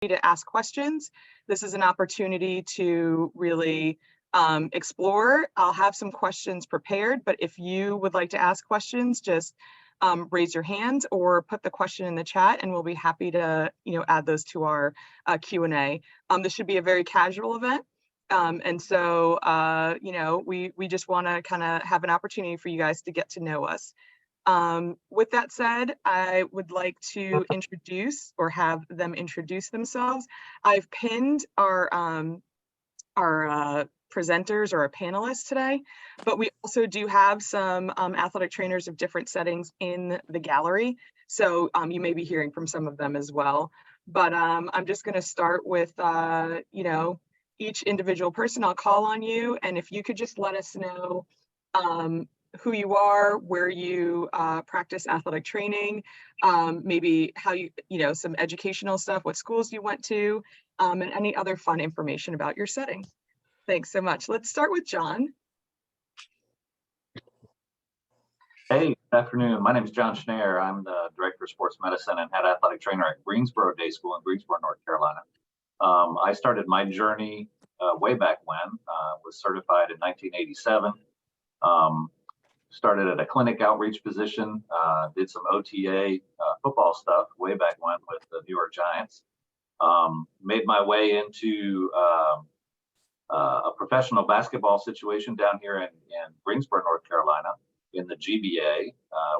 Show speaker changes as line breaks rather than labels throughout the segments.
to ask questions. This is an opportunity to really explore. I'll have some questions prepared, but if you would like to ask questions, just raise your hand or put the question in the chat, and we'll be happy to add those to our Q&A. This should be a very casual event. And so, we just want to kind of have an opportunity for you guys to get to know us. With that said, I would like to introduce or have them introduce themselves. I've pinned our presenters or our panelists today, but we also do have some athletic trainers of different settings in the gallery. So you may be hearing from some of them as well. But I'm just going to start with, each individual person. I'll call on you. And if you could just let us know who you are, where you practice athletic training, maybe how some educational stuff, what schools you went to, and any other fun information about your setting. Thanks so much. Let's start with John.
Hey, good afternoon. My name is John Schneer. I'm the Director of Sports Medicine and Head Athletic Trainer at Greensboro Day School in Greensboro, North Carolina. I started my journey way back when, was certified in 1987. Started at a clinic outreach position, did some OTA football stuff way back when with the New York Giants. Made my way into a professional basketball situation down here in Greensboro, North Carolina, in the GBA.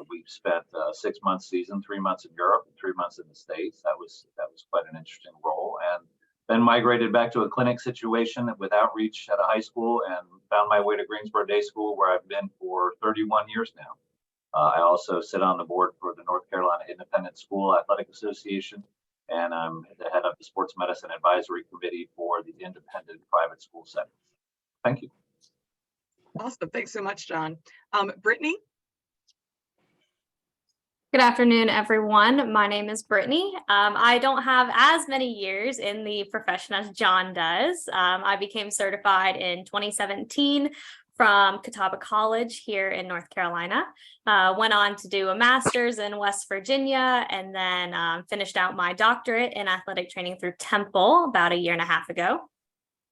We've spent a 6-month season, 3 months in Europe and 3 months in the States. That was quite an interesting role. And then migrated back to a clinic situation with outreach at a high school and found my way to Greensboro Day School, where I've been for 31 years now. I also sit on the board for the North Carolina Independent School Athletic Association, and I'm the head of the Sports Medicine Advisory Committee for the independent private school setting. Thank you.
Awesome. Thanks so much, John. Brittany?
Good afternoon, everyone. My name is Brittany. I don't have as many years in the profession as John does. I became certified in 2017 from Catawba College here in North Carolina. Went on to do a master's in West Virginia, and then finished out my doctorate in athletic training through Temple about 1.5 years ago.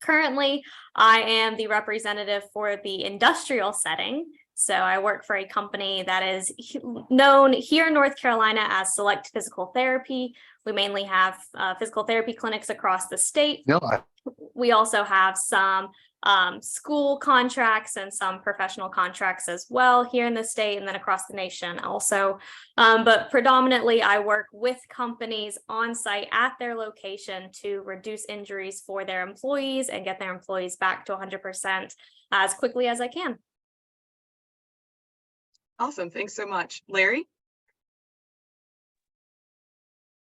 Currently, I am the representative for the industrial setting. So I work for a company that is known here in North Carolina as Select Physical Therapy. We mainly have physical therapy clinics across the state. We also have some school contracts and some professional contracts as well here in the state and then across the nation also. But predominantly, I work with companies on site at their location to reduce injuries for their employees and get their employees back to 100% as quickly as I can.
Awesome. Thanks so much. Larry?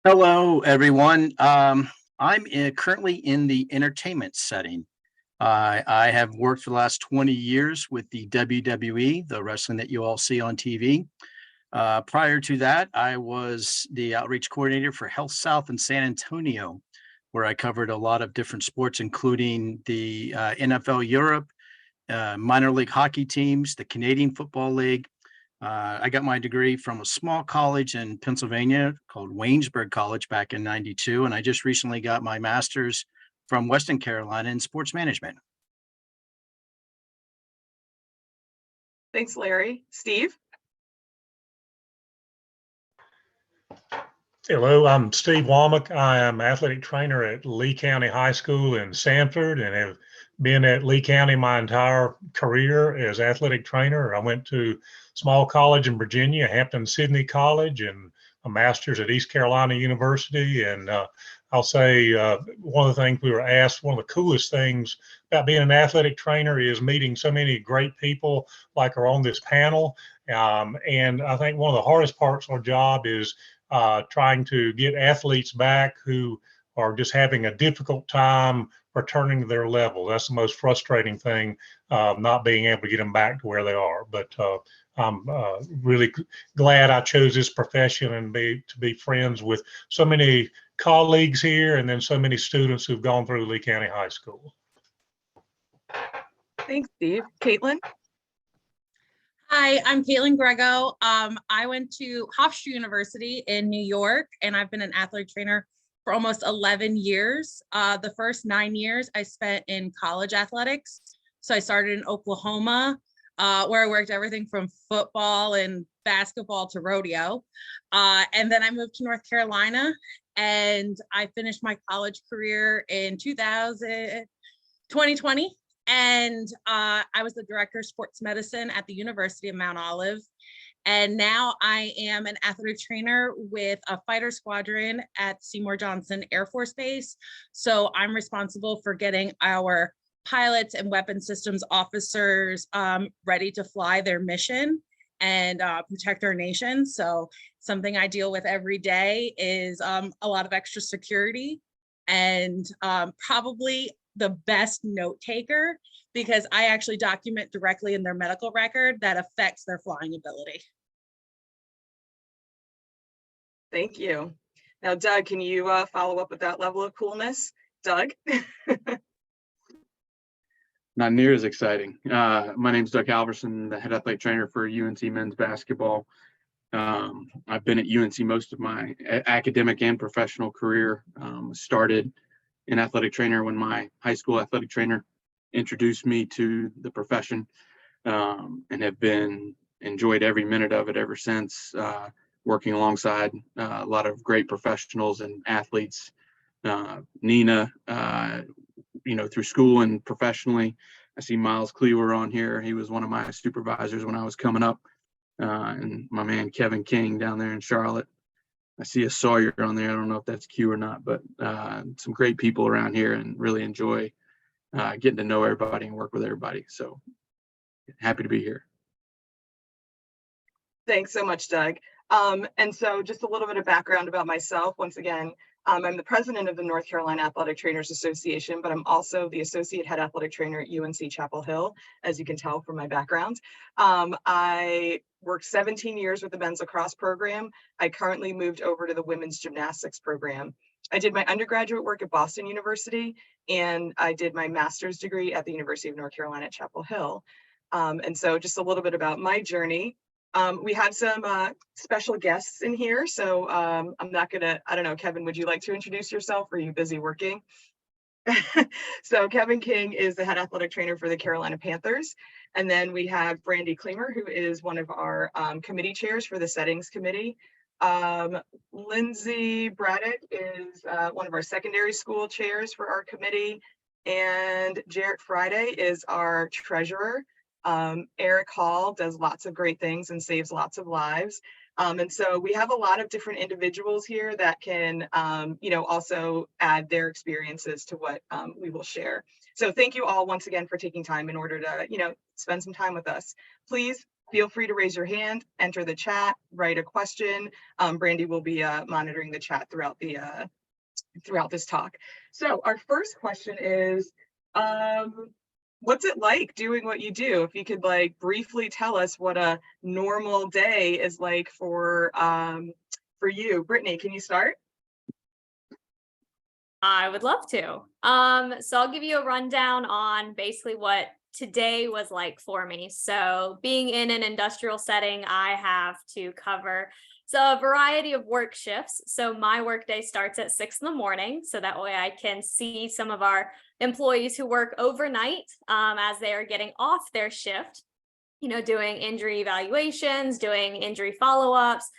Hello, everyone. I'm currently in the entertainment setting. I have worked for the last 20 years with the WWE, the wrestling that you all see on TV. Prior to that, I was the outreach coordinator for Health South in San Antonio, where I covered a lot of different sports, including the NFL Europe, minor league hockey teams, the Canadian Football League. I got my degree from a small college in Pennsylvania called Waynesburg College back in '92, and I just recently got my master's from Western Carolina in sports management.
Thanks, Larry. Steve?
Hello, I'm Steve Womack. I am athletic trainer at Lee County High School in Sanford and have been at Lee County my entire career as athletic trainer. I went to small college in Virginia, Hampton-Sydney College, and a master's at East Carolina University. And I'll say one of the things we were asked, one of the coolest things about being an athletic trainer is meeting so many great people like are on this panel. And I think one of the hardest parts of our job is trying to get athletes back who are just having a difficult time returning to their level. That's the most frustrating thing, not being able to get them back to where they are. But I'm really glad I chose this profession and to be friends with so many colleagues here and then so many students who've gone through Lee County High School.
Thanks, Steve. Caitlin?
Hi, I'm Caitlin Grego. I went to Hofstra University in New York, and I've been an athletic trainer for almost 11 years. The first 9 years I spent in college athletics. So I started in Oklahoma, where I worked everything from football and basketball to rodeo. And then I moved to North Carolina, and I finished my college career in 2020. And I was the director of sports medicine at the University of Mount Olive. And now I am an athletic trainer with a fighter squadron at Seymour Johnson Air Force Base. So I'm responsible for getting our pilots and weapon systems officers ready to fly their mission and protect our nation. So something I deal with every day is a lot of extra security, and probably the best note taker, because I actually document directly in their medical record that affects their flying ability.
Thank you. Now, Doug, can you follow up with that level of coolness? Doug?
Not near as exciting. My name's Doug Halverson, the head athletic trainer for UNC men's basketball. I've been at UNC most of my academic and professional career. Started an athletic trainer when my high school athletic trainer introduced me to the profession, and have enjoyed every minute of it ever since, working alongside a lot of great professionals and athletes. Nina, through school and professionally. I see Miles Cleaver on here. He was one of my supervisors when I was coming up. And my man Kevin King down there in Charlotte. I see a Sawyer on there. I don't know if that's Q or not, but some great people around here, and really enjoy getting to know everybody and work with everybody. So happy to be here.
Thanks so much, Doug. And so just a little bit of background about myself. Once again, I'm the president of the North Carolina Athletic Trainers Association, but I'm also the associate head athletic trainer at UNC Chapel Hill, as you can tell from my background. I worked 17 years with the men's lacrosse program. I currently moved over to the women's gymnastics program. I did my undergraduate work at Boston University, and I did my master's degree at the University of North Carolina at Chapel Hill. And so just a little bit about my journey. We have some special guests in here, so I'm not gonna, I don't know, Kevin, would you like to introduce yourself, or are you busy working? So Kevin King is the head athletic trainer for the Carolina Panthers. And then we have Brandy Klemer, who is one of our committee chairs for the Settings Committee. Lindsay Braddock is one of our secondary school chairs for our committee. And Jarrett Friday is our treasurer. Eric Hall does lots of great things and saves lots of lives. And so we have a lot of different individuals here that can, also add their experiences to what we will share. So thank you all once again for taking time in order to, spend some time with us. Please feel free to raise your hand, enter the chat, write a question. Brandy will be monitoring the chat throughout this talk. So our first question is, what's it like doing what you do? If you could briefly tell us what a normal day is like for you. Brittany, can you start?
I would love to. So I'll give you a rundown on basically what today was like for me. So being in an industrial setting, I have to cover a variety of work shifts. So my workday starts at 6 in the morning. So that way I can see some of our employees who work overnight as they are getting off their shift, doing injury evaluations, doing injury follow-ups.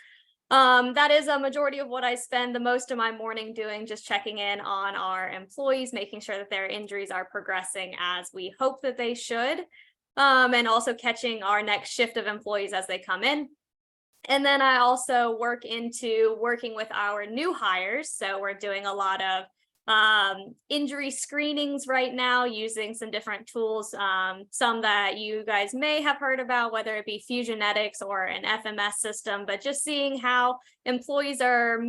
That is a majority of what I spend the most of my morning doing, just checking in on our employees, making sure that their injuries are progressing as we hope that they should, and also catching our next shift of employees as they come in. And then I also work into working with our new hires. So we're doing a lot of injury screenings right now using some different tools, some that you guys may have heard about, whether it be Fusionetics or an FMS system, but just seeing how employees are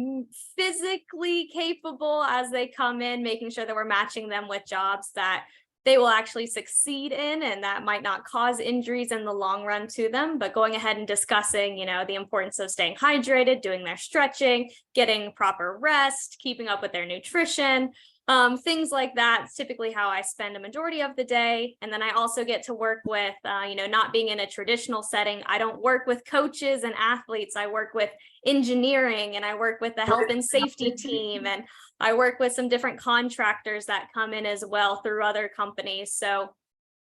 physically capable as they come in, making sure that we're matching them with jobs that they will actually succeed in, and that might not cause injuries in the long run to them, but going ahead and discussing, the importance of staying hydrated, doing their stretching, getting proper rest, keeping up with their nutrition, Things like that's typically how I spend a majority of the day. And then I also get to work with, not being in a traditional setting, I don't work with coaches and athletes. I work with engineering, and I work with the health and safety team, and I work with some different contractors that come in as well through other companies. So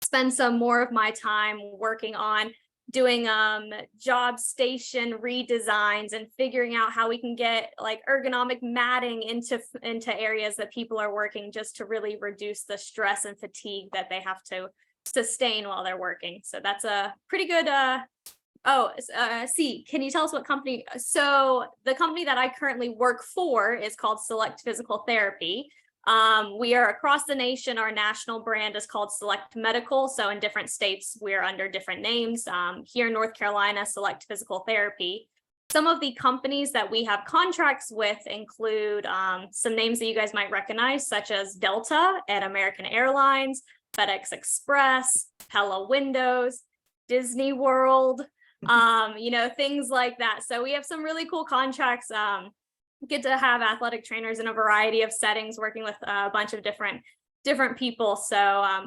spend some more of my time working on doing job station redesigns and figuring out how we can get like ergonomic matting into areas that people are working, just to really reduce the stress and fatigue that they have to sustain while they're working. So that's a pretty good C, can you tell us what company? So the company that I currently work for is called Select Physical Therapy. We are across the nation. Our national brand is called Select Medical. So in different states, we're under different names. Here in North Carolina, Select Physical Therapy. Some of the companies that we have contracts with include some names that you guys might recognize, such as Delta at American Airlines, FedEx Express, Pella Windows, Disney World, things like that. So we have some really cool contracts. Get to have athletic trainers in a variety of settings, working with a bunch of different people. So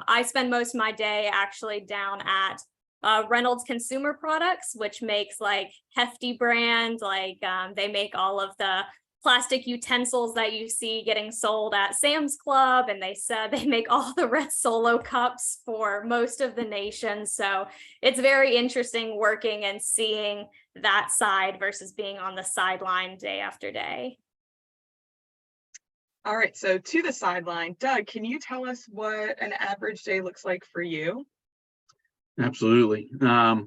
I spend most of my day actually down at Reynolds Consumer Products, which makes like hefty brand, they make all of the plastic utensils that you see getting sold at Sam's Club, and they said they make all the red Solo cups for most of the nation. So it's very interesting working and seeing that side versus being on the sideline day after day.
All right, so to the sideline, Doug, can you tell us what an average day looks like for you?
Absolutely. The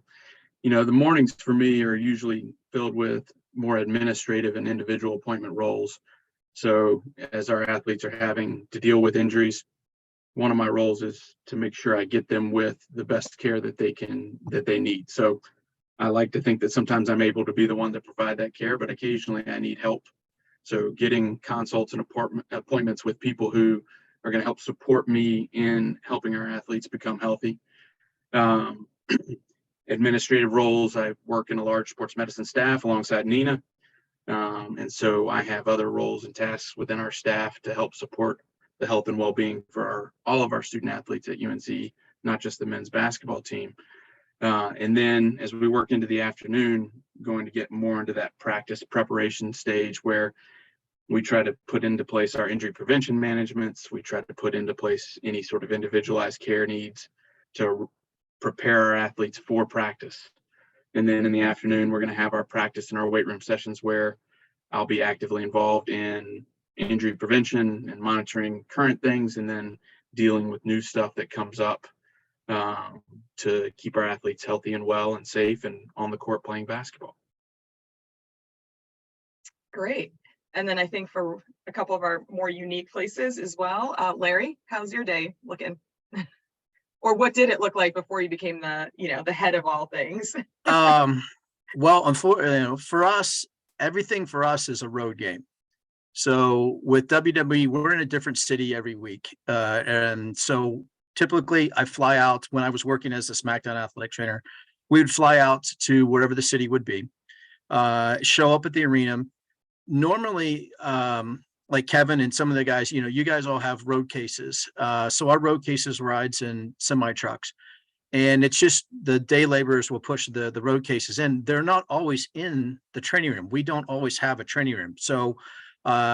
mornings for me are usually filled with more administrative and individual appointment roles. So as our athletes are having to deal with injuries, one of my roles is to make sure I get them with the best care that they need. So I like to think that sometimes I'm able to be the one to provide that care, but occasionally I need help. So getting consults and appointments with people who are going to help support me in helping our athletes become healthy. Administrative roles, I work in a large sports medicine staff alongside Nina. And so I have other roles and tasks within our staff to help support the health and well-being for all of our student athletes at UNC, not just the men's basketball team. And then as we work into the afternoon, going to get more into that practice preparation stage where we try to put into place our injury prevention managements. We try to put into place any sort of individualized care needs to prepare our athletes for practice. And then in the afternoon, we're going to have our practice and our weight room sessions where I'll be actively involved in injury prevention and monitoring current things, and then dealing with new stuff that comes up to keep our athletes healthy and well and safe and on the court playing basketball.
Great. And then I think for a couple of our more unique places as well, Larry, how's your day looking? Or what did it look like before you became the head of all things?
Well, unfortunately, for us, everything for us is a road game. So with WWE, we're in a different city every week. And so typically I fly out. When I was working as a SmackDown athletic trainer, we would fly out to wherever the city would be, show up at the arena. Normally, like Kevin and some of the guys, you guys all have road cases. So our road cases rides in semi trucks, and it's just the day laborers will push the road cases in. They're not always in the training room. We don't always have a training room. So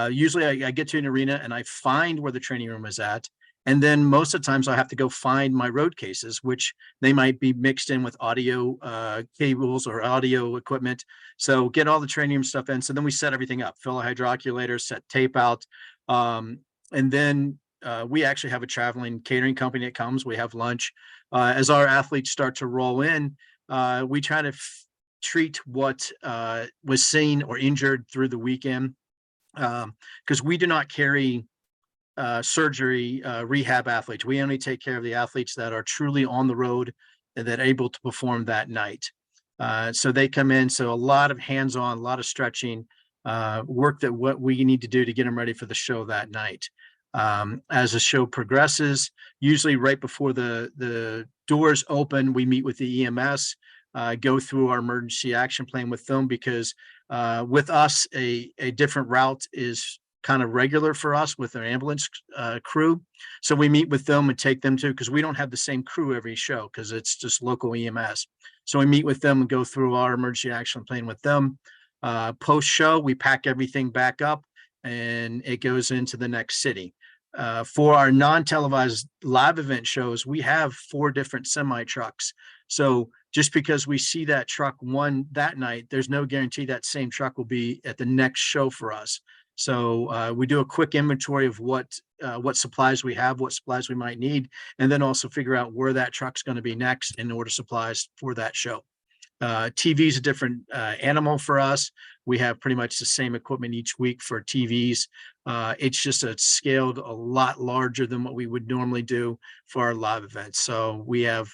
usually I get to an arena and I find where the training room is at. And then most of the times I have to go find my road cases, which they might be mixed in with audio cables or audio equipment. So get all the training room stuff in. So then we set everything up, fill a hydroculator, set tape out. And then we actually have a traveling catering company that comes. We have lunch. As our athletes start to roll in, we try to treat what was seen or injured through the weekend, because we do not carry surgery rehab athletes. We only take care of the athletes that are truly on the road and that are able to perform that night. So they come in. So a lot of hands-on, a lot of stretching work that what we need to do to get them ready for the show that night. As the show progresses, usually right before the doors open, we meet with the EMS, go through our emergency action plan with them, because with us, a different route is kind of regular for us with our ambulance crew. So we meet with them and take them to, because we don't have the same crew every show because it's just local EMS. So we meet with them and go through our emergency action plan with them. Post show, we pack everything back up and it goes into the next city. For our non-televised live event shows, we have 4 different semi trucks. So just because we see that truck one that night, there's no guarantee that same truck will be at the next show for us. So we do a quick inventory of what supplies we have, what supplies we might need, and then also figure out where that truck's going to be next and order supplies for that show. TV is a different animal for us. We have pretty much the same equipment each week for TVs. It's just scaled a lot larger than what we would normally do for our live events. So we have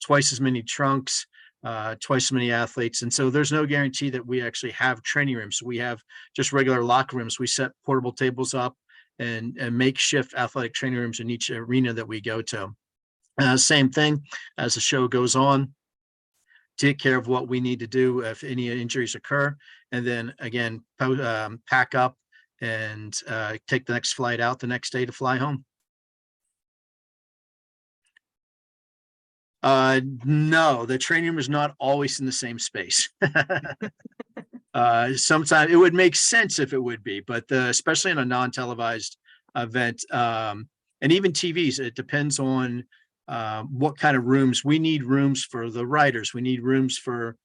twice as many trunks, twice as many athletes. And so there's no guarantee that we actually have training rooms. We have just regular locker rooms. We set portable tables up and makeshift athletic training rooms in each arena that we go to. Same thing as the show goes on. Take care of what we need to do if any injuries occur, and then again pack up and take the next flight out the next day to fly home. No, the training room is not always in the same space. Sometimes it would make sense if it would be, but especially in a non-televised event, and even TVs, it depends on what kind of rooms. We need rooms for the writers. We need rooms for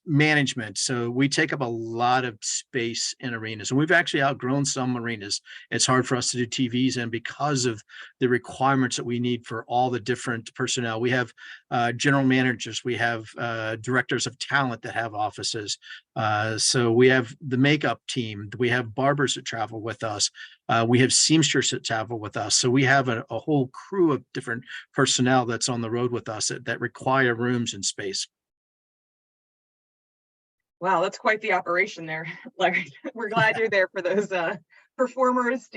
management. So we take up a lot of space in arenas, and we've actually outgrown some arenas. It's hard for us to do TVs, and because of the requirements that we need for all the different personnel, we have general managers, we have directors of talent that have offices. So we have the makeup team, we have barbers that travel with us. We have seamsters that travel with us. So we have a whole crew of different personnel that's on the road with us that require rooms and space.
Wow, that's quite the operation there, Larry. We're glad you're there for those performers,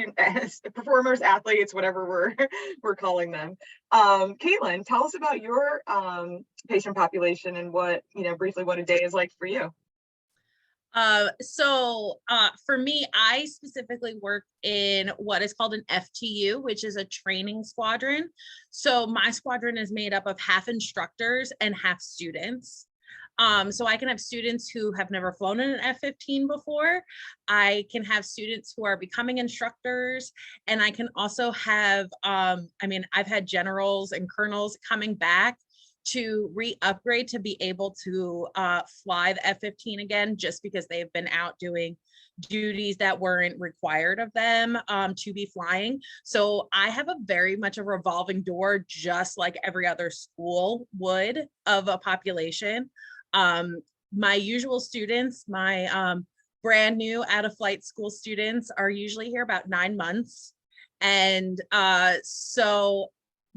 performers, athletes, whatever we're calling them. Caitlin, tell us about your patient population and what, briefly what a day is like for you.
For me, I specifically work in what is called an FTU, which is a training squadron. So my squadron is made up of half instructors and half students. So I can have students who have never flown in an F-15 before. I can have students who are becoming instructors, and I can also have, I've had generals and colonels coming back to re-upgrade to be able to fly the F-15 again, just because they've been out doing duties that weren't required of them to be flying. So I have a very much a revolving door, just like every other school would, of a population. My usual students, my brand new out of flight school students, are usually here about 9 months. And so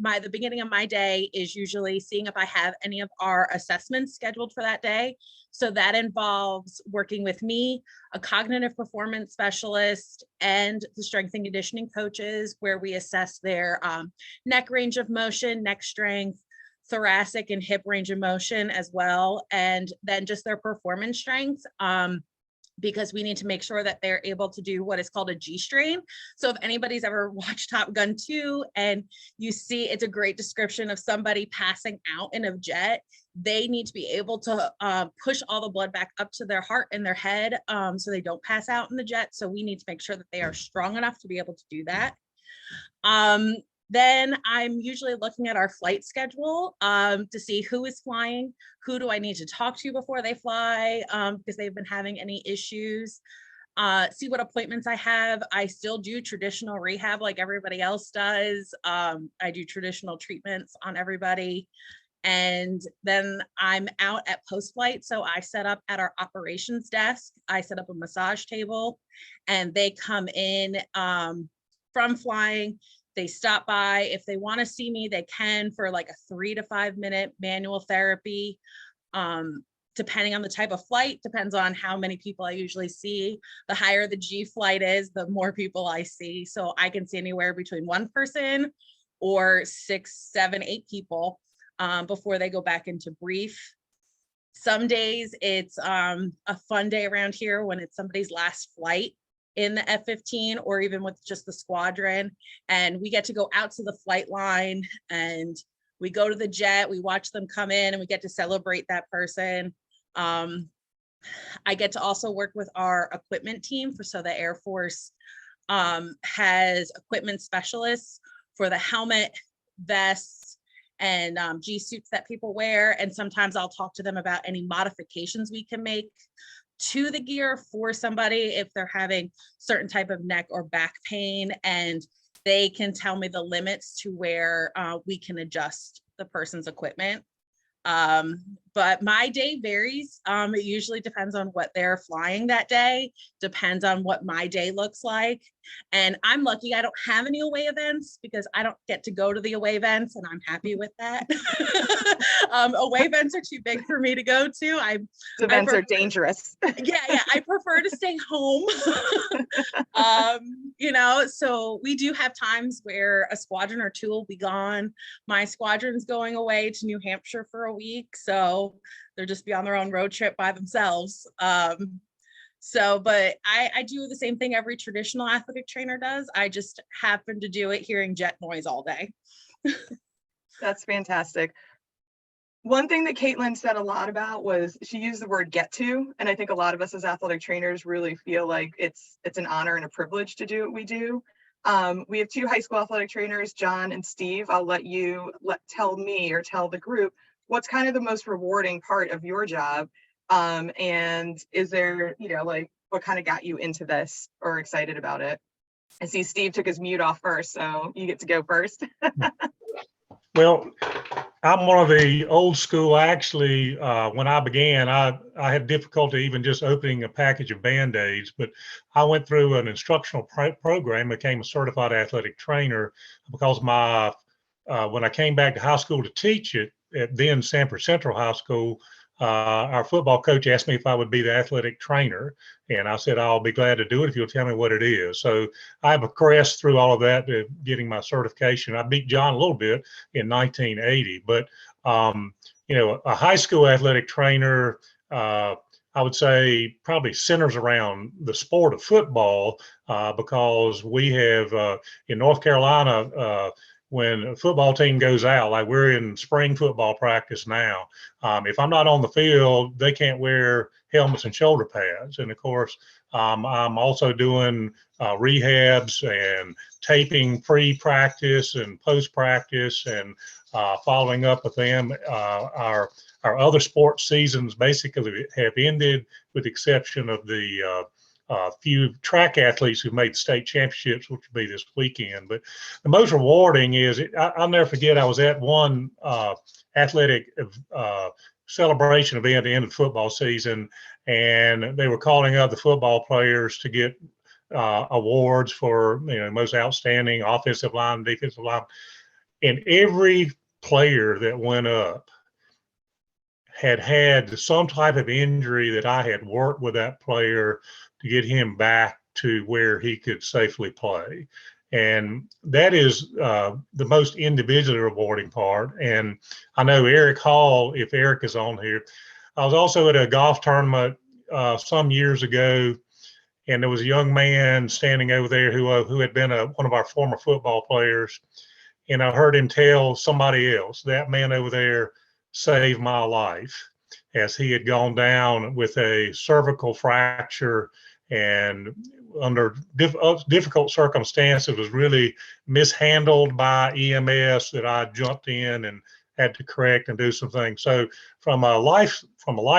the beginning of my day is usually seeing if I have any of our assessments scheduled for that day. So that involves working with me, a cognitive performance specialist, and the strength and conditioning coaches, where we assess their neck range of motion, neck strength, thoracic and hip range of motion as well, and then just their performance strength, because we need to make sure that they're able to do what is called a G-strain. So if anybody's ever watched Top Gun 2 and you see, it's a great description of somebody passing out in a jet, they need to be able to push all the blood back up to their heart and their head, so they don't pass out in the jet. So we need to make sure that they are strong enough to be able to do that. Then I'm usually looking at our flight schedule to see who is flying, who do I need to talk to before they fly, because they've been having any issues, see what appointments I have. I still do traditional rehab like everybody else does. I do traditional treatments on everybody. And then I'm out at post-flight. So I set up at our operations desk. I set up a massage table, and they come in from flying. They stop by. If they want to see me, they can, for like a 3 to 5 minute manual therapy, depending on the type of flight, depends on how many people I usually see. The higher the G flight is, the more people I see. So I can see anywhere between 1 person or 6, 7, 8 people before they go back into brief. Some days it's a fun day around here when it's somebody's last flight in the F-15 or even with just the squadron. And we get to go out to the flight line and we go to the jet, we watch them come in and we get to celebrate that person. I get to also work with our equipment team so the Air Force has equipment specialists for the helmet, vests, and G suits that people wear. And sometimes I'll talk to them about any modifications we can make to the gear for somebody if they're having certain type of neck or back pain, and they can tell me the limits to where we can adjust the person's equipment. But my day varies. It usually depends on what they're flying that day, depends on what my day looks like. And I'm lucky I don't have any away events because I don't get to go to the away events, and I'm happy with that. Away events are too big for me to go to.
Events are dangerous.
Yeah, I prefer to stay home. So we do have times where a squadron or two will be gone. My squadron's going away to New Hampshire for a week, so they'll just be on their own road trip by themselves. But I do the same thing every traditional athletic trainer does. I just happen to do it hearing jet noise all day.
That's fantastic. One thing that Caitlin said a lot about was she used the word get to, and I think a lot of us as athletic trainers really feel like it's an honor and a privilege to do what we do. We have two high school athletic trainers, John and Steve. I'll let you tell me or tell the group what's kind of the most rewarding part of your job, and is there, like, what kind of got you into this or excited about it? I see Steve took his mute off first, so you get to go first.
Well, I'm one of the old school. Actually, when I began, I had difficulty even just opening a package of Band-Aids, but I went through an instructional program, became a certified athletic trainer because when I came back to high school to teach it at then Sanford Central High School, our football coach asked me if I would be the athletic trainer. And I said, I'll be glad to do it if you'll tell me what it is. So I've progressed through all of that to getting my certification. I beat John a little bit in 1980, but, a high school athletic trainer, I would say probably centers around the sport of football, because we have in North Carolina, when a football team goes out, like we're in spring football practice now, if I'm not on the field, they can't wear helmets and shoulder pads. And of course, I'm also doing rehabs and taping pre-practice and post-practice and following up with them. Our other sports seasons basically have ended, with the exception of the few track athletes who made the state championships, which will be this weekend. But the most rewarding is, I'll never forget, I was at one athletic celebration event at the end of the football season, and they were calling out the football players to get awards for most outstanding offensive line, defensive line. And every player that went up had some type of injury that I had worked with that player to get him back to where he could safely play. And that is the most individually rewarding part. And I know Eric Hall, if Eric is on here, I was also at a golf tournament some years ago, and there was a young man standing over there who had been one of our former football players. And I heard him tell somebody else, that man over there saved my life, as he had gone down with a cervical fracture and under difficult circumstances was really mishandled by EMS, that I jumped in and had to correct and do some things. So from a life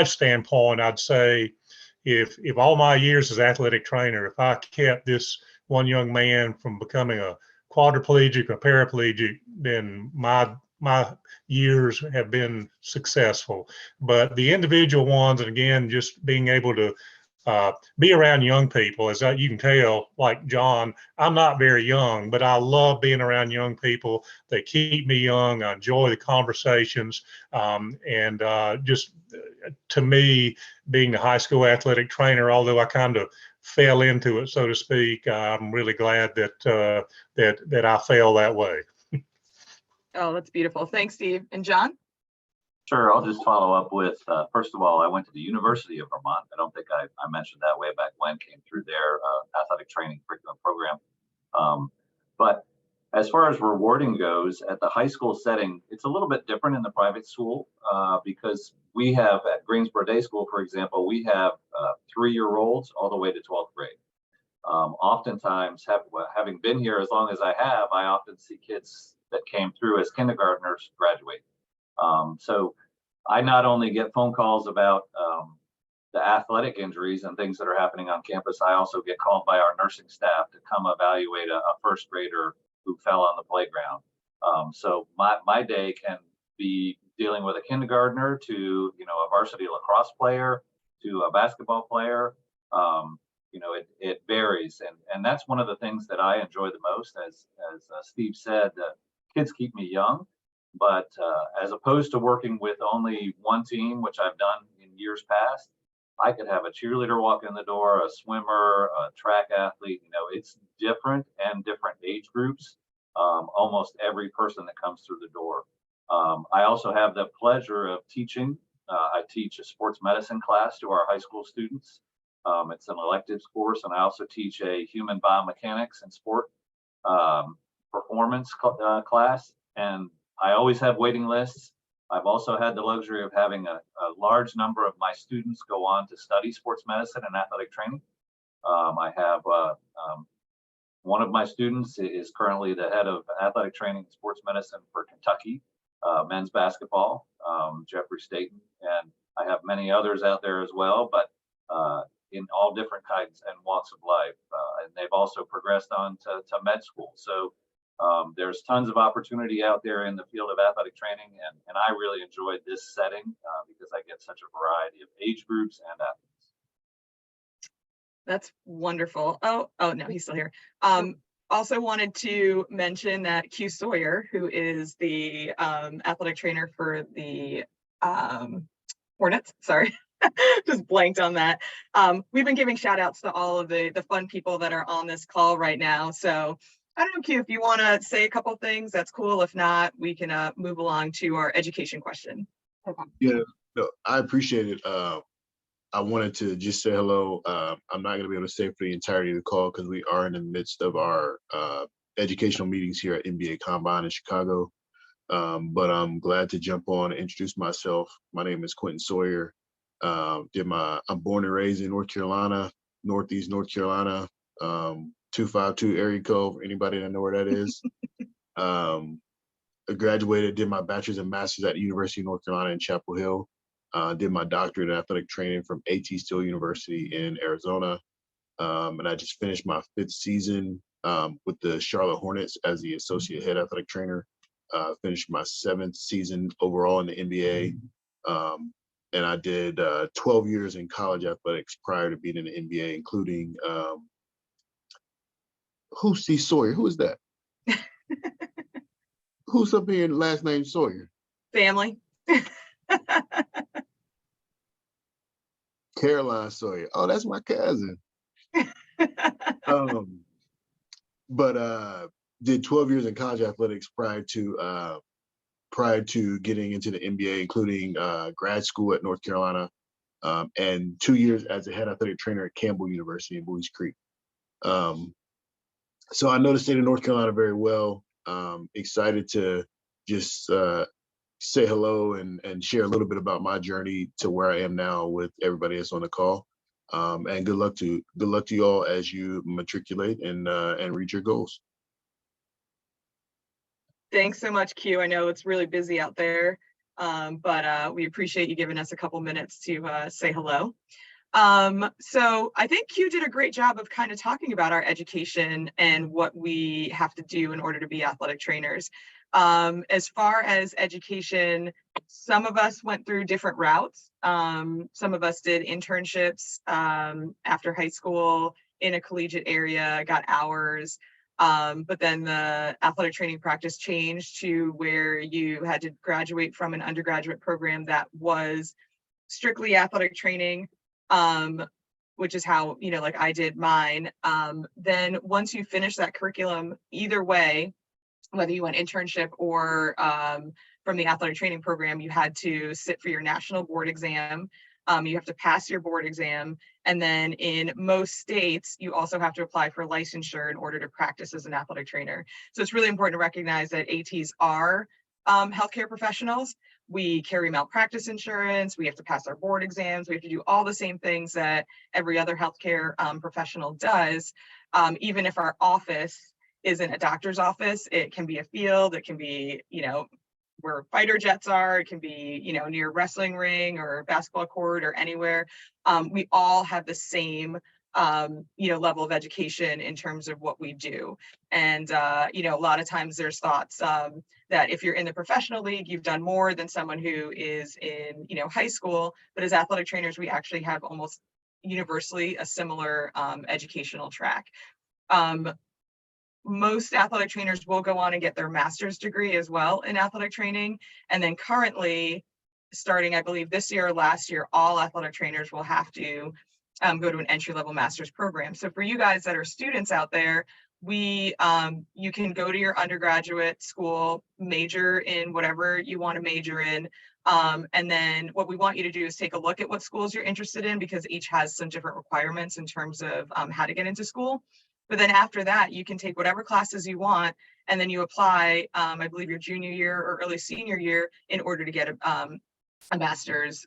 standpoint, I'd say if all my years as athletic trainer, if I kept this one young man from becoming a quadriplegic or paraplegic, then my years have been successful. But the individual ones, and again, just being able to be around young people, as you can tell, like John, I'm not very young, but I love being around young people. They keep me young. I enjoy the conversations. And just to me, being a high school athletic trainer, although I kind of fell into it, so to speak, I'm really glad that I fell that way.
Oh, that's beautiful. Thanks, Steve. And John?
Sure, I'll just follow up with, first of all, I went to the University of Vermont. I don't think I mentioned that way back when, came through their athletic training curriculum program. But as far as rewarding goes, at the high school setting, it's a little bit different in the private school because we have at Greensboro Day School, for example, we have 3-year-olds all the way to 12th grade. Oftentimes, having been here as long as I have, I often see kids that came through as kindergartners graduate. So I not only get phone calls about the athletic injuries and things that are happening on campus, I also get called by our nursing staff to come evaluate a first grader who fell on the playground. So my day can be dealing with a kindergartner to, you know, a varsity lacrosse player to a basketball player. You know, it varies, and that's one of the things that I enjoy the most. As Steve said, kids keep me young, but as opposed to working with only one team, which I've done in years past, I could have a cheerleader walk in the door, a swimmer, a track athlete. You know, it's different and different age groups. Almost every person that comes through the door. I also have the pleasure of teaching. I teach a sports medicine class to our high school students. It's an electives course, and I also teach a human biomechanics and sport performance class. And I always have waiting lists. I've also had the luxury of having a large number of my students go on to study sports medicine and athletic training. I have one of my students is currently the head of athletic training and sports medicine for Kentucky men's basketball, Jeffrey Staten, and I have many others out there as well, but in all different kinds and walks of life. And they've also progressed on to med school. So there's tons of opportunity out there in the field of athletic training, and I really enjoyed this setting because I get such a variety of age groups and athletes.
That's wonderful. Oh no, he's still here. Also wanted to mention that Q Sawyer, who is the athletic trainer for the Hornets, sorry, just blanked on that. We've been giving shout outs to all of the fun people that are on this call right now. So I don't know, Q, if you want to say a couple things, that's cool. If not, we can move along to our education question. Okay.
Yeah, no, I appreciate it. I wanted to just say hello. I'm not going to be able to stay for the entirety of the call because we are in the midst of our educational meetings here at NBA Combine in Chicago. But I'm glad to jump on and introduce myself. My name is Quentin Sawyer. I'm born and raised in North Carolina, Northeast North Carolina, 252 area code, for anybody that know where that is. I graduated, did my bachelor's and master's at the University of North Carolina in Chapel Hill. Did my doctorate in athletic training from AT Still University in Arizona. And I just finished my 5th season with the Charlotte Hornets as the associate head athletic trainer. Finished my 7th season overall in the NBA. And I did 12 years in college athletics prior to being in the NBA, including who's C. Sawyer? Who is that? Who's up here last name Sawyer?
Family.
Caroline Sawyer. Oh, that's my cousin. But did 12 years in college athletics prior to getting into the NBA, including grad school at North Carolina, and 2 years as a head athletic trainer at Campbell University in Bowie's Creek. So I know the state of North Carolina very well. Excited to just say hello and share a little bit about my journey to where I am now with everybody that's on the call. And good luck to you all as you matriculate and reach your goals.
Thanks so much, Q. I know it's really busy out there, but we appreciate you giving us a couple minutes to say hello. So I think Q did a great job of kind of talking about our education and what we have to do in order to be athletic trainers. As far as education, some of us went through different routes. Some of us did internships after high school in a collegiate area, got hours. But then the athletic training practice changed to where you had to graduate from an undergraduate program that was strictly athletic training, which is how, like I did mine. Then once you finish that curriculum, either way, whether you went internship or from the athletic training program, you had to sit for your national board exam. You have to pass your board exam. And then in most states, you also have to apply for licensure in order to practice as an athletic trainer. So it's really important to recognize that ATs are healthcare professionals. We carry malpractice insurance. We have to pass our board exams. We have to do all the same things that every other healthcare professional does. Even if our office isn't a doctor's office, it can be a field, it can be, you know, where fighter jets are, it can be, you know, near wrestling ring or basketball court or anywhere. We all have the same, you know, level of education in terms of what we do. And, you know, a lot of times there's thoughts that if you're in the professional league, you've done more than someone who is in, you know, high school. But as athletic trainers, we actually have almost universally a similar educational track. Most athletic trainers will go on and get their master's degree as well in athletic training. And then currently, starting, I believe this year or last year, all athletic trainers will have to go to an entry-level master's program. So for you guys that are students out there, you can go to your undergraduate school, major in whatever you want to major in. And then what we want you to do is take a look at what schools you're interested in, because each has some different requirements in terms of how to get into school. But then after that, you can take whatever classes you want, and then you apply, I believe your junior year or early senior year, in order to get a master's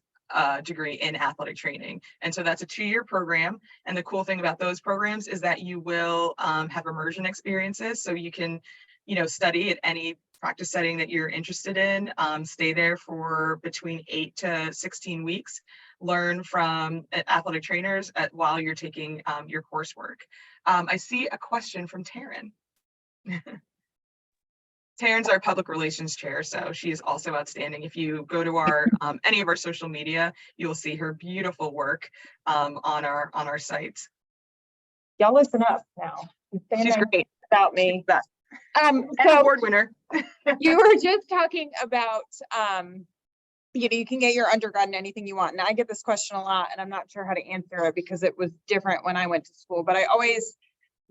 degree in athletic training. And so that's a 2-year program. And the cool thing about those programs is that you will have immersion experiences. So you can, you know, study at any practice setting that you're interested in, stay there for between 8 to 16 weeks, learn from athletic trainers while you're taking your coursework. I see a question from Taryn. Taryn's our public relations chair, so she is also outstanding. If you go to our any of our social media, you will see her beautiful work on our sites.
Y'all listen up now.
She's great.
About me.
And
So
award winner.
you were just talking about, you know, you can get your undergrad in anything you want. And I get this question a lot, and I'm not sure how to answer it because it was different when I went to school, but I always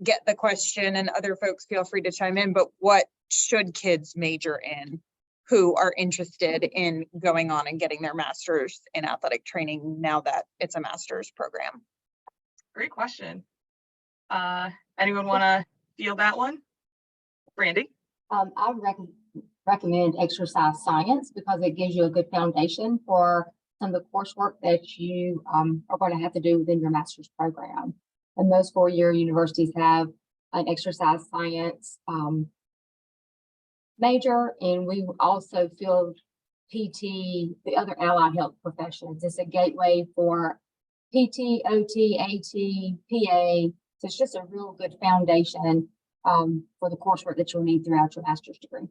get the question, and other folks feel free to chime in, but what should kids major in who are interested in going on and getting their master's in athletic training now that it's a master's program?
Great question. Anyone want to field that one? Brandy?
I would recommend exercise science because it gives you a good foundation for some of the coursework that you are going to have to do within your master's program. And most 4-year universities have an exercise science major, and we also field PT, the other allied health professions. It's a gateway for PT, OT, AT, PA. So it's just a real good foundation for the coursework that you'll need throughout your master's degree.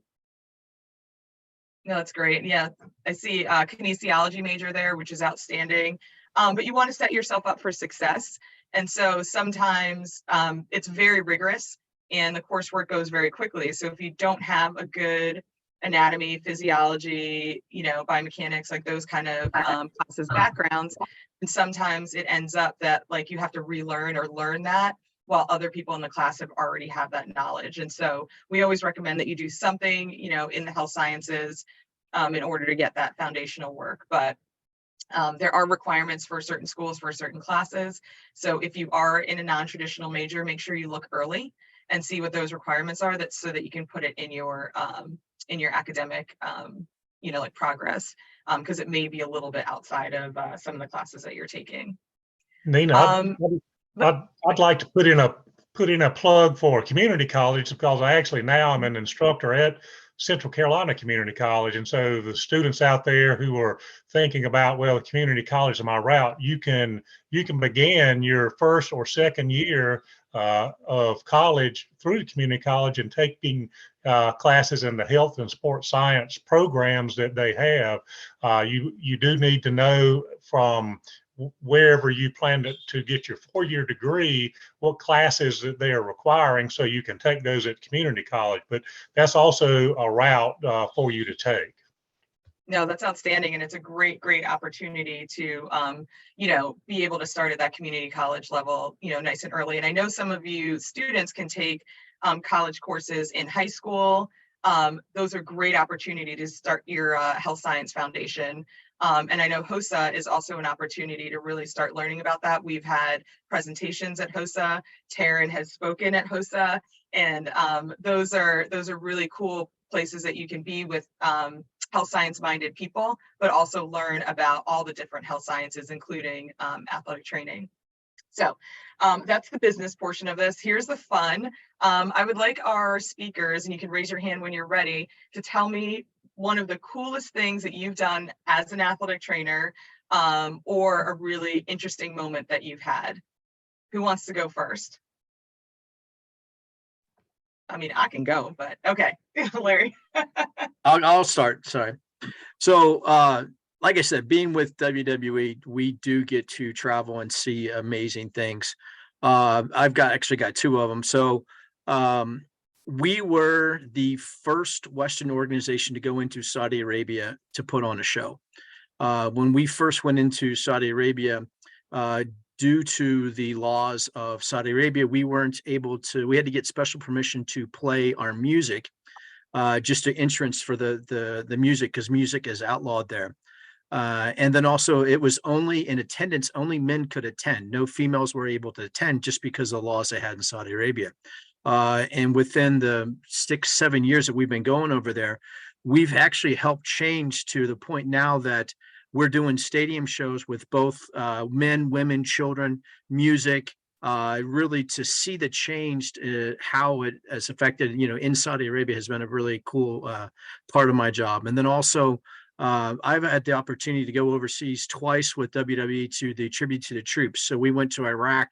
No, that's great. Yeah, I see a kinesiology major there, which is outstanding. But you want to set yourself up for success. And so sometimes it's very rigorous and the coursework goes very quickly. So if you don't have a good anatomy, physiology, you know, biomechanics, like those kind of classes backgrounds, and sometimes it ends up that like you have to relearn or learn that while other people in the class have already have that knowledge. And so we always recommend that you do something, you know, in the health sciences in order to get that foundational work. But there are requirements for certain schools for certain classes. So if you are in a non-traditional major, make sure you look early and see what those requirements are, that so that you can put it in your academic, you know, like progress, because it may be a little bit outside of some of the classes that you're taking.
Nina, I'd like to put in a plug for community college, because I actually now I'm an instructor at Central Carolina Community College. And so the students out there who are thinking about, well, community college is my route, you can begin your first or second year of college through the community college and taking classes in the health and sports science programs that they have. You do need to know from wherever you plan to get your 4-year degree, what classes that they are requiring, so you can take those at community college. But that's also a route for you to take.
No, that's outstanding. And it's a great opportunity to, you know, be able to start at that community college level, you know, nice and early. And I know some of you students can take college courses in high school. those are great opportunity to start your health science foundation. And I know HOSA is also an opportunity to really start learning about that. We've had presentations at HOSA. Taryn has spoken at HOSA, and those are really cool places that you can be with health science minded people, but also learn about all the different health sciences, including athletic training. So that's the business portion of this. Here's the fun. I would like our speakers, and you can raise your hand when you're ready, to tell me one of the coolest things that you've done as an athletic trainer, or a really interesting moment that you've had. Who wants to go first? I mean, I can go, but okay, Larry.
I'll start. Sorry. So, like I said, being with WWE, we do get to travel and see amazing things. I've actually got two of them. So, we were the first Western organization to go into Saudi Arabia to put on a show. When we first went into Saudi Arabia, due to the laws of Saudi Arabia, we weren't able to, we had to get special permission to play our music, just to entrance for the music, because music is outlawed there. And then also it was only in attendance, only men could attend. No females were able to attend just because of the laws they had in Saudi Arabia. And within the 6-7 years that we've been going over there, we've actually helped change to the point now that we're doing stadium shows with both men, women, children, music, really to see the change, how it has affected, in Saudi Arabia has been a really cool part of my job. And then also, I've had the opportunity to go overseas twice with WWE to the Tribute to the Troops. So we went to Iraq,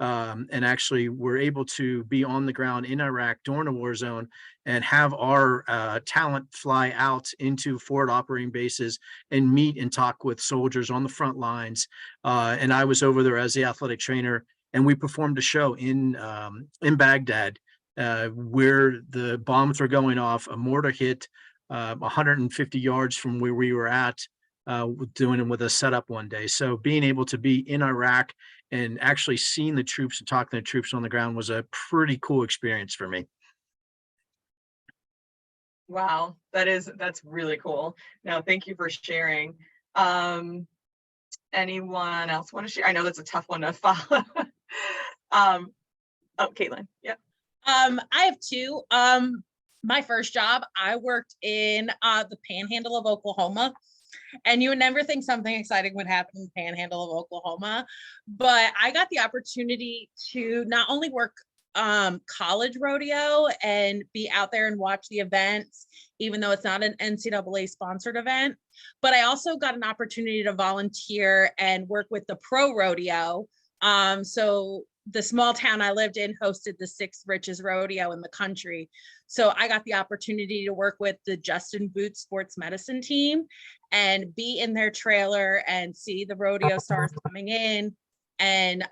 and actually were able to be on the ground in Iraq during a war zone and have our talent fly out into forward operating bases and meet and talk with soldiers on the front lines. And I was over there as the athletic trainer, and we performed a show in Baghdad, where the bombs were going off. A mortar hit 150 yards from where we were at, doing it with a setup one day. So being able to be in Iraq and actually seeing the troops and talking to the troops on the ground was a pretty cool experience for me.
Wow, that's really cool. No, thank you for sharing. Anyone else want to share? I know that's a tough one to follow. Oh, Caitlin. Yeah.
I have two. My first job, I worked in the Panhandle of Oklahoma, and you would never think something exciting would happen in the Panhandle of Oklahoma, but I got the opportunity to not only work college rodeo and be out there and watch the events, even though it's not an NCAA sponsored event, but I also got an opportunity to volunteer and work with the pro rodeo. So the small town I lived in hosted the 6th richest rodeo in the country. So I got the opportunity to work with the Justin Booth sports medicine team and be in their trailer and see the rodeo stars coming in and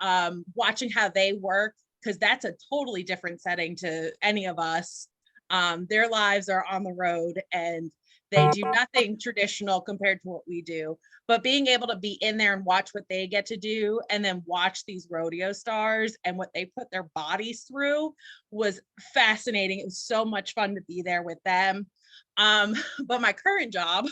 watching how they work, because that's a totally different setting to any of us. Their lives are on the road and they do nothing traditional compared to what we do, but being able to be in there and watch what they get to do and then watch these rodeo stars and what they put their bodies through was fascinating. It was so much fun to be there with them. But my current job,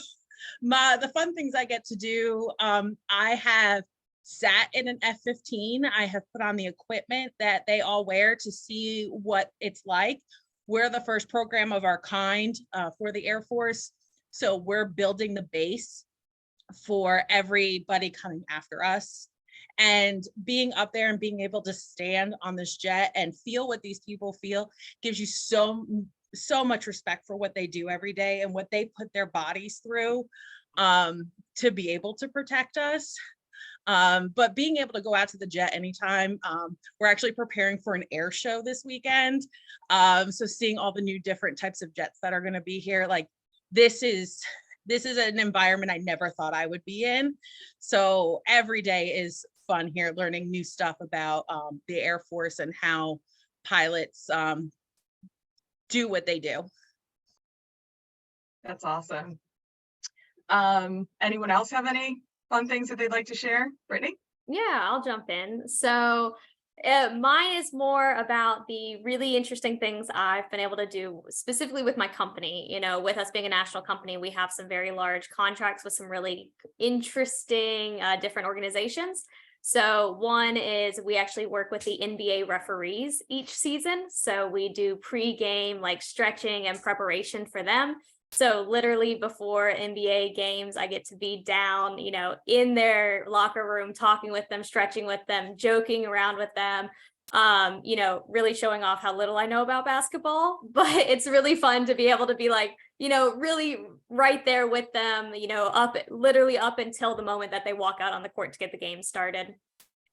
the fun things I get to do, I have sat in an F-15. I have put on the equipment that they all wear to see what it's like. We're the first program of our kind for the Air Force. So we're building the base for everybody coming after us. And being up there and being able to stand on this jet and feel what these people feel gives you so much respect for what they do every day and what they put their bodies through to be able to protect us. But being able to go out to the jet anytime, we're actually preparing for an air show this weekend. So seeing all the new different types of jets that are going to be here, like this is an environment I never thought I would be in. So every day is fun here, learning new stuff about the Air Force and how pilots do what they do.
That's awesome. Anyone else have any fun things that they'd like to share? Brittany?
Yeah, I'll jump in. So Mine is more about the really interesting things I've been able to do specifically with my company. You know, with us being a national company, we have some very large contracts with some really interesting different organizations. So one is we actually work with the NBA referees each season. So we do pre-game like stretching and preparation for them. So literally before NBA games, I get to be down, you know, in their locker room, talking with them, stretching with them, joking around with them, you know, really showing off how little I know about basketball. But it's really fun to be able to be like, you know, really right there with them, you know, literally up until the moment that they walk out on the court to get the game started.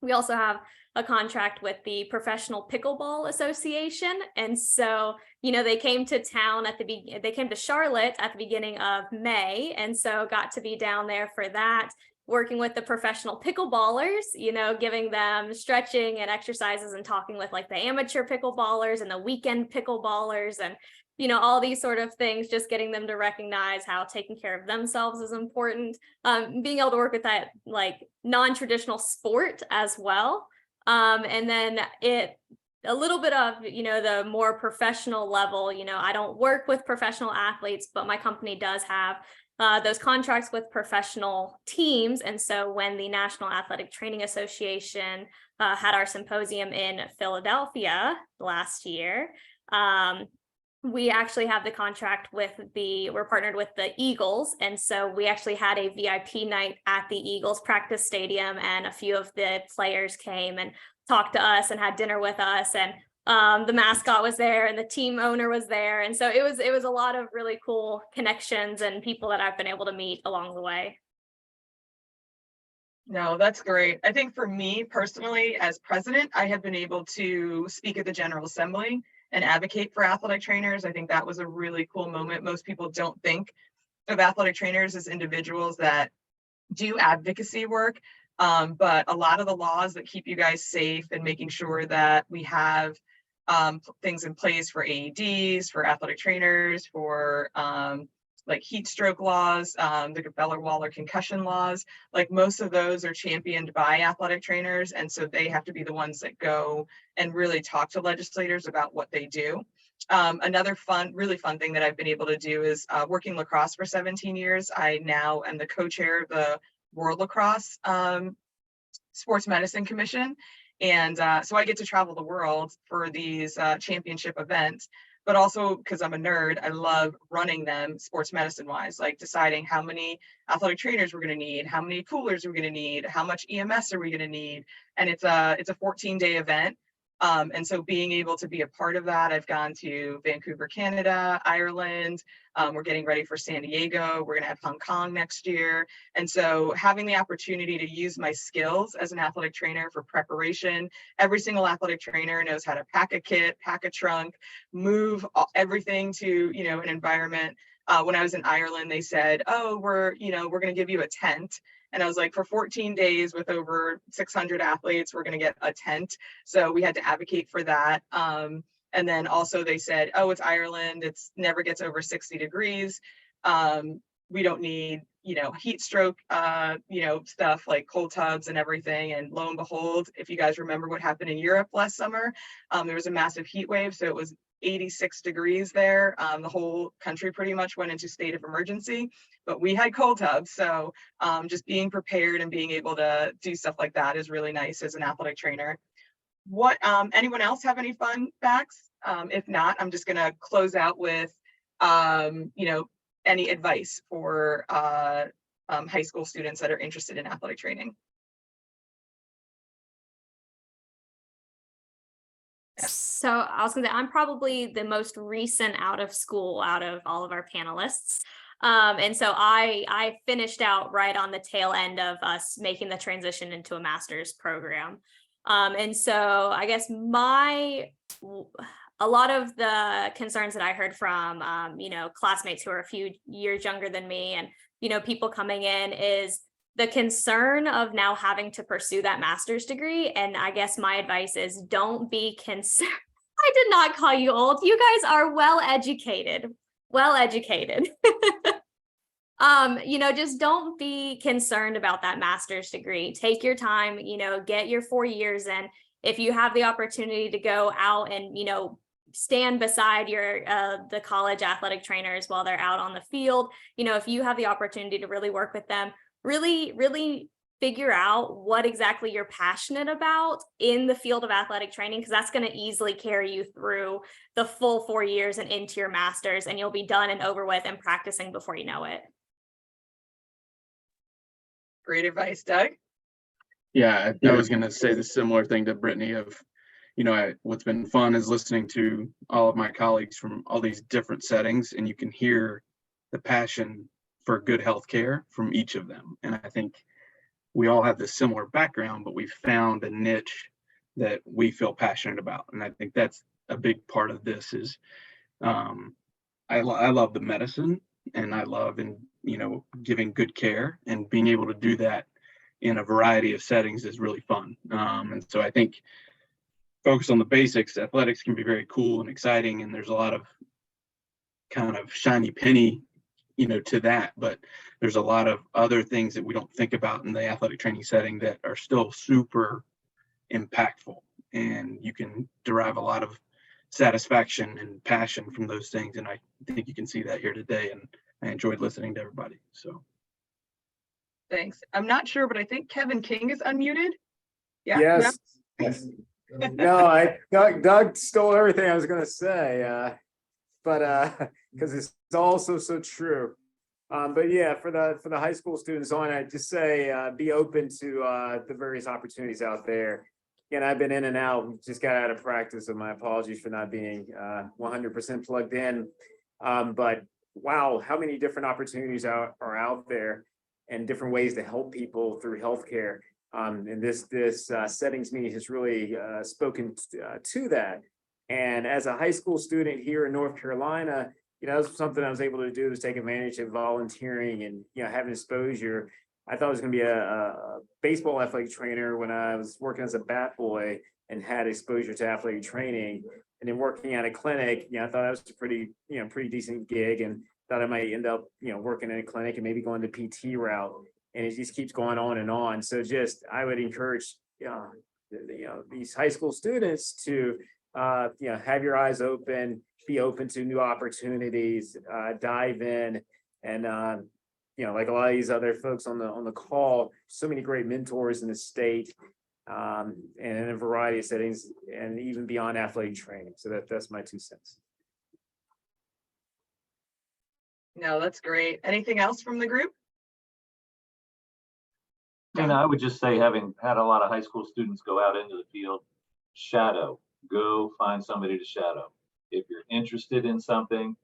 We also have a contract with the Professional Pickleball Association. And so, you know, they came to town they came to Charlotte at the beginning of May. And so got to be down there for that, working with the professional pickleballers, you know, giving them stretching and exercises and talking with like the amateur pickleballers and the weekend pickleballers and, you know, all these sort of things, just getting them to recognize how taking care of themselves is important. Being able to work with that like non-traditional sport as well. And then a little bit of, you know, the more professional level, you know, I don't work with professional athletes, but my company does have those contracts with professional teams. And so when the National Athletic Training Association had our symposium in Philadelphia last year, we actually have the contract we're partnered with the Eagles. And so we actually had a VIP night at the Eagles practice stadium, and a few of the players came and talked to us and had dinner with us. And the mascot was there and the team owner was there. And so it was a lot of really cool connections and people that I've been able to meet along the way.
No, that's great. I think for me personally, as president, I have been able to speak at the General Assembly and advocate for athletic trainers. I think that was a really cool moment. Most people don't think of athletic trainers as individuals that do advocacy work, but a lot of the laws that keep you guys safe and making sure that we have things in place for AEDs, for athletic trainers, for like heat stroke laws, the Gebeller-Waller concussion laws, like most of those are championed by athletic trainers. And so they have to be the ones that go and really talk to legislators about what they do. Another really fun thing that I've been able to do is working lacrosse for 17 years. I now am the co-chair of the World Lacrosse Sports Medicine Commission. And so I get to travel the world for these championship events. But also because I'm a nerd, I love running them sports medicine wise, like deciding how many athletic trainers we're going to need, how many coolers we're going to need, how much EMS are we going to need. And it's a 14-day event. And so being able to be a part of that, I've gone to Vancouver, Canada, Ireland. We're getting ready for San Diego. We're going to have Hong Kong next year. And so having the opportunity to use my skills as an athletic trainer for preparation, every single athletic trainer knows how to pack a kit, pack a trunk, move everything to, you know, an environment. When I was in Ireland, they said, oh, we're going to give you a tent. And I was like, for 14 days with over 600 athletes, we're going to get a tent. So we had to advocate for that. And then also they said, oh, it's Ireland. It's never gets over 60 degrees. We don't need, you know, heat stroke, you know, stuff like cold tubs and everything. And lo and behold, if you guys remember what happened in Europe last summer, there was a massive heat wave. So it was 86 degrees there. The whole country pretty much went into state of emergency, but we had cold tubs. So just being prepared and being able to do stuff like that is really nice as an athletic trainer. What, anyone else have any fun facts? If not, I'm just gonna close out with, you know, any advice for high school students that are interested in athletic training.
So I was gonna say, I'm probably the most recent out of school out of all of our panelists. And so I finished out right on the tail end of us making the transition into a master's program. And so I guess a lot of the concerns that I heard from, you know, classmates who are a few years younger than me and, you know, people coming in is the concern of now having to pursue that master's degree. And I guess my advice is don't be concerned. I did not call you old. You guys are well educated. You know, just don't be concerned about that master's degree. Take your time, you know, get your 4 years in. if you have the opportunity to go out and, stand beside the college athletic trainers while they're out on the field, if you have the opportunity to really work with them, really figure out what exactly you're passionate about in the field of athletic training, because that's going to easily carry you through the full 4 years and into your master's, and you'll be done and over with and practicing before you know it.
Great advice, Doug.
Yeah, I was going to say the similar thing to Brittany of, what's been fun is listening to all of my colleagues from all these different settings, and you can hear the passion for good healthcare from each of them. And I think we all have this similar background, but we found a niche that we feel passionate about. And I think that's a big part of this is I love the medicine, and I love giving good care, and being able to do that in a variety of settings is really fun. And so I think focus on the basics. Athletics can be very cool and exciting, and there's a lot of kind of shiny penny to that, but there's a lot of other things that we don't think about in the athletic training setting that are still super impactful, and you can derive a lot of satisfaction and passion from those things. And I think you can see that here today, and I enjoyed listening to everybody. So
Thanks. I'm not sure, but I think Kevin King is unmuted. Yeah.
Yes. Yes. No, Doug stole everything I was going to say, but because it's also so true. But yeah, for the high school students on, I just say be open to the various opportunities out there. Again, I've been in and out. Just got out of practice, so my apologies for not being 100% plugged in. But wow, how many different opportunities are out there, and different ways to help people through healthcare. And this settings meeting has really spoken to that. And as a high school student here in North Carolina, that was something I was able to do, was take advantage of volunteering and having exposure. I thought I was going to be a baseball athletic trainer when I was working as a bat boy and had exposure to athletic training. And then working at a clinic, I thought that was a pretty decent gig, and thought I might end up working in a clinic and maybe going the PT route. And it just keeps going on and on. So I would encourage these high school students to have your eyes open, be open to new opportunities, dive in, and like a lot of these other folks on the call, so many great mentors in the state, and in a variety of settings, and even beyond athletic training. So that's my 2 cents.
No, that's great. Anything else from the group?
I would just say, having had a lot of high school students go out into the field, go find somebody to shadow. If you're interested in something,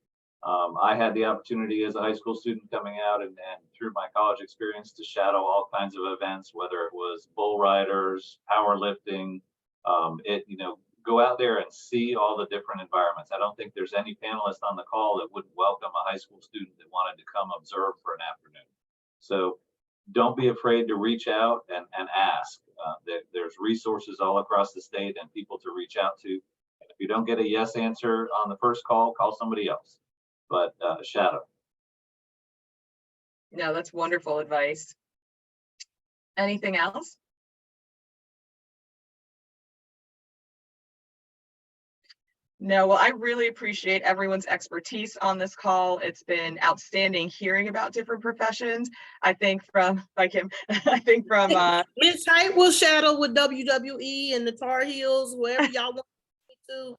I had the opportunity as a high school student coming out and through my college experience to shadow all kinds of events, whether it was bull riders, powerlifting, go out there and see all the different environments. I don't think there's any panelist on the call that wouldn't welcome a high school student that wanted to come observe for an afternoon. So don't be afraid to reach out and ask. There's resources all across the state and people to reach out to. And if you don't get a yes answer on the first call somebody else, but shadow.
No, that's wonderful advice. Anything else? No, well, I really appreciate everyone's expertise on this call. It's been outstanding hearing about different professions. I think from, like him,
Miss Height will shadow with WWE and the Tar Heels, wherever y'all want me to.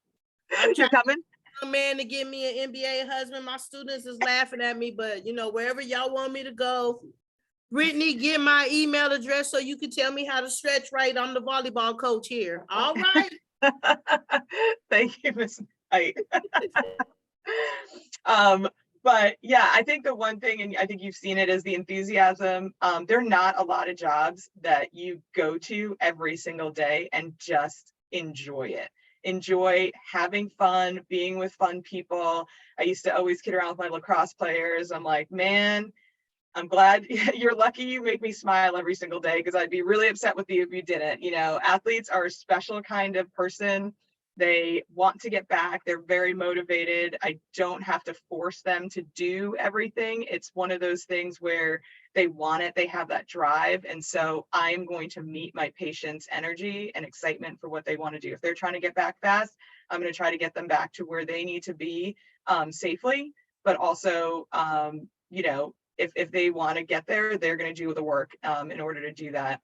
You're coming?
A man to give me an NBA husband. My students is laughing at me, but wherever y'all want me to go. Brittany, get my email address so you can tell me how to stretch right. I'm the volleyball coach here. All right.
Thank you, Ms. Knight. But yeah, I think the one thing, and I think you've seen it, is the enthusiasm. There are not a lot of jobs that you go to every single day and just enjoy it. Enjoy having fun, being with fun people. I used to always kid around with my lacrosse players. I'm like, man, I'm glad you're lucky you make me smile every single day, because I'd be really upset with you if you didn't. Athletes are a special kind of person They want to get back. They're very motivated. I don't have to force them to do everything. It's one of those things where they want it, they have that drive. And so I'm going to meet my patients' energy and excitement for what they want to do. If they're trying to get back fast, I'm going to try to get them back to where they need to be safely, but also, you know, if they want to get there, they're going to do the work in order to do that.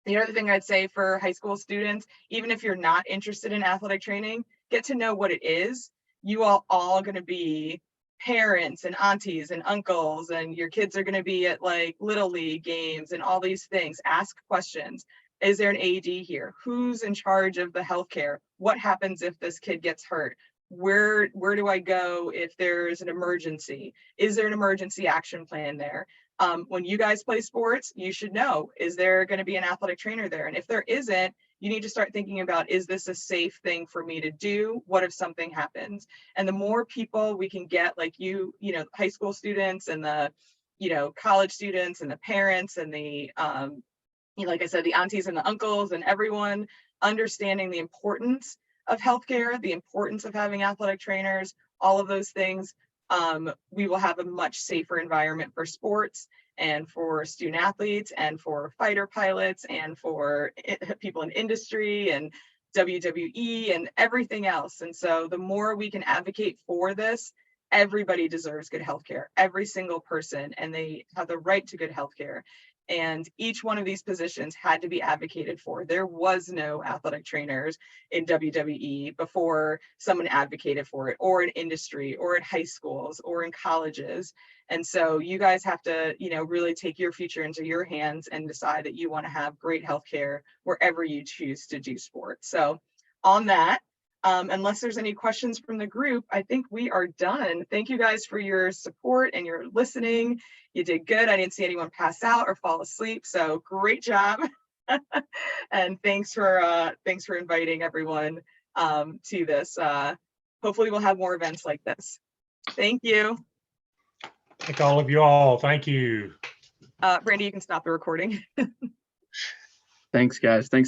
The other thing I'd say for high school students, even if you're not interested in athletic training, get to know what it is. You all going to be parents and aunties and uncles, and your kids are going to be at like little league games and all these things. Ask questions. Is there an AD here? Who's in charge of the healthcare? What happens if this kid gets hurt? Where do I go if there's an emergency? Is there an emergency action plan there? When you guys play sports, you should know, is there going to be an athletic trainer there? And if there isn't, you need to start thinking about, is this a safe thing for me to do? What if something happens? And the more people we can get, like you know, high school students and the, you know, college students and the parents and the, you know, like I said, the aunties and the uncles and everyone understanding the importance of healthcare, the importance of having athletic trainers, all of those things, we will have a much safer environment for sports and for student athletes and for fighter pilots and for people in industry and WWE and everything else. And so the more we can advocate for this, everybody deserves good healthcare, every single person, and they have the right to good healthcare. And each one of these positions had to be advocated for. There was no athletic trainers in WWE before someone advocated for it, or in industry, or at high schools, or in colleges. And so you guys have to, you know, really take your future into your hands and decide that you want to have great healthcare wherever you choose to do sports. So on that, unless there's any questions from the group, I think we are done. Thank you guys for your support and your listening. You did good. I didn't see anyone pass out or fall asleep, so great job. And thanks for inviting everyone to this. Hopefully we'll have more events like this. Thank you.
Thank all of you all. Thank you.
Brandy, you can stop the recording.
Thanks, guys. Thanks.